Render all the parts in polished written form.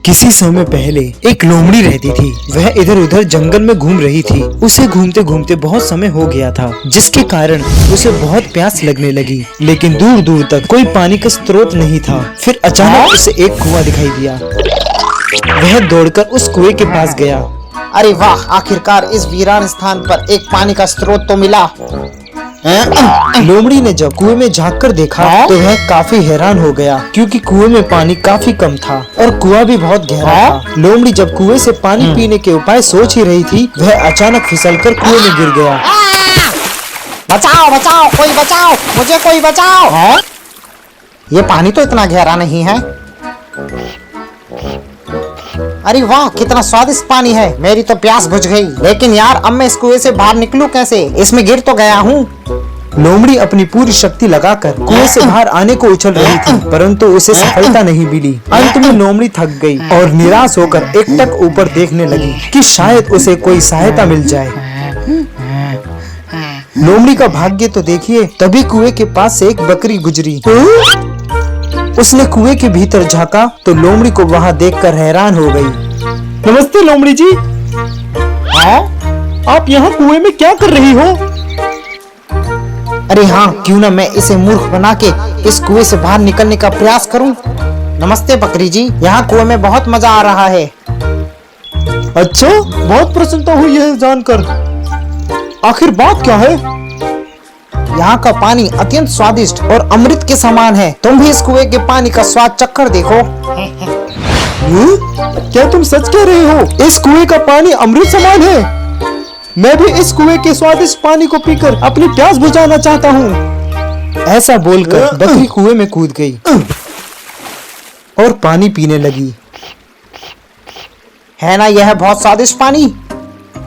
किसी समय पहले एक लोमड़ी रहती थी। वह इधर उधर जंगल में घूम रही थी। उसे घूमते घूमते बहुत समय हो गया था, जिसके कारण उसे बहुत प्यास लगने लगी, लेकिन दूर दूर तक कोई पानी का स्रोत नहीं था। फिर अचानक उसे एक कुआं दिखाई दिया। वह दौड़कर उस कुएं के पास गया। अरे वाह, आखिरकार इस वीरान स्थान पर एक पानी का स्रोत तो मिला। लोमड़ी ने जब कुएं में झांककर देखा तो वह काफी हैरान हो गया, क्योंकि कुएं में पानी काफी कम था और कुआं भी बहुत गहरा था। लोमड़ी जब कुएं से पानी पीने के उपाय सोच ही रही थी, वह अचानक फिसलकर कुएं में गिर गया। बचाओ बचाओ, कोई बचाओ, मुझे कोई बचाओ। ये पानी तो इतना गहरा नहीं है। अरे वाह, कितना स्वादिष्ट पानी है। मेरी तो प्यास बुझ गई। लेकिन यार, अब मैं इस कुएं से बाहर निकलूं कैसे? इसमें गिर तो गया हूँ। लोमड़ी अपनी पूरी शक्ति लगाकर कुएं से बाहर आने को उछल रही थी, परंतु उसे सफलता नहीं मिली। अंत में लोमड़ी थक गई और निराश होकर एकटक ऊपर देखने लगी कि शायद उसे कोई सहायता मिल जाए। लोमड़ी का भाग्य तो देखिए, तभी कुएं के पास से एक बकरी गुजरी। उसने कुएं के भीतर झांका तो लोमड़ी को वहां देखकर हैरान हो गई। नमस्ते लोमड़ी जी। हाँ? आप यहाँ कुएं में क्या कर रही हो? अरे हाँ, क्यों ना मैं इसे मूर्ख बना के इस कुएं से बाहर निकलने का प्रयास करूं। नमस्ते बकरी जी, यहाँ कुएं में बहुत मजा आ रहा है। अच्छा, बहुत प्रसन्नता हुई है जानकर। आखिर बात क्या है? यहाँ का पानी अत्यंत स्वादिष्ट और अमृत के समान है। तुम भी इस कुएं के पानी का स्वाद चखकर देखो। क्या तुम सच कह रहे हो? इस कुएं का पानी अमृत समान है। मैं भी इस कुएं के स्वादिष्ट पानी को पीकर अपनी प्यास बुझाना चाहता हूँ। ऐसा बोलकर बकरी कुएं में कूद गई और पानी पीने लगी। है ना यह बहुत स्वादिष्ट पानी?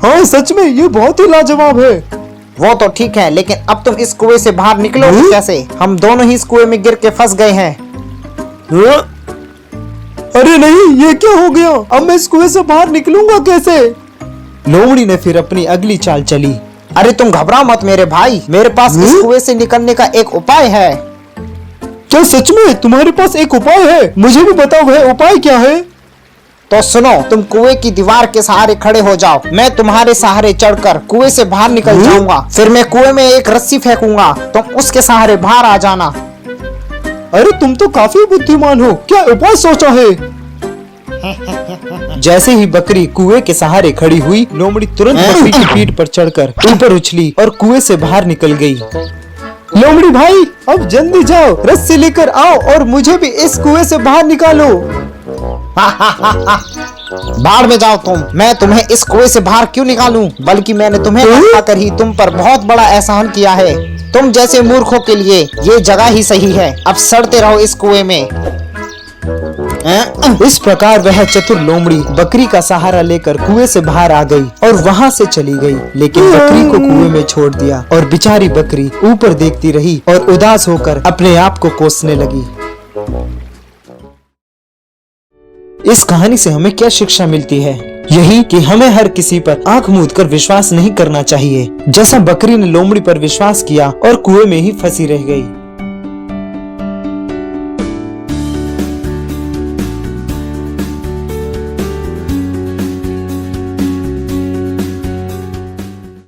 हाँ, सच में ये बहुत ही लाजवाब है। वो तो ठीक है, लेकिन अब तुम इस कुएं से बाहर निकलोगे कैसे? हम दोनों ही इस कुएं में गिर के फंस गए हैं। अरे नहीं, ये क्या हो गया? अब मैं इस कुएं से बाहर निकलूंगा कैसे? लोमड़ी ने फिर अपनी अगली चाल चली। अरे तुम घबराओ मत मेरे भाई, मेरे पास इस कुएं से निकलने का एक उपाय है। क्या सच में तुम्हारे पास एक उपाय है? मुझे भी बताओ, वह उपाय क्या है? तो सुनो, तुम कुएं की दीवार के सहारे खड़े हो जाओ। मैं तुम्हारे सहारे चढ़कर कुएं से बाहर निकल जाऊंगा। फिर मैं कुएं में एक रस्सी फेंकूंगा, तुम उसके सहारे बाहर आ जाना। अरे तुम तो काफी बुद्धिमान हो। क्या उपाय सोचा है? जैसे ही बकरी कुएं के सहारे खड़ी हुई, लोमड़ी तुरंत बकरी की पीठ पर चढ़कर ऊपर उछली और कुएं से बाहर निकल गई। लोमड़ी भाई, अब जल्दी जाओ, रस्सी लेकर आओ और मुझे भी इस कुएं से बाहर निकालो। बाहर में जाओ तुम। मैं तुम्हें इस कुएं से बाहर क्यों निकालूं? बल्कि मैंने तुम्हें बचाकर ही तुम पर बहुत बड़ा एहसान किया है। तुम जैसे मूर्खों के लिए ये जगह ही सही है। अब सड़ते रहो इस कुएं में। इस प्रकार वह चतुर लोमड़ी बकरी का सहारा लेकर कुएं से बाहर आ गई और वहां से चली गई, लेकिन बकरी को कुएं में छोड़ दिया और बेचारी बकरी ऊपर देखती रही और उदास होकर अपने आप को कोसने लगी। इस कहानी से हमें क्या शिक्षा मिलती है? यही कि हमें हर किसी पर आंख मूंद कर विश्वास नहीं करना चाहिए, जैसा बकरी ने लोमड़ी पर विश्वास किया और कुएं में ही फंसी रह गई।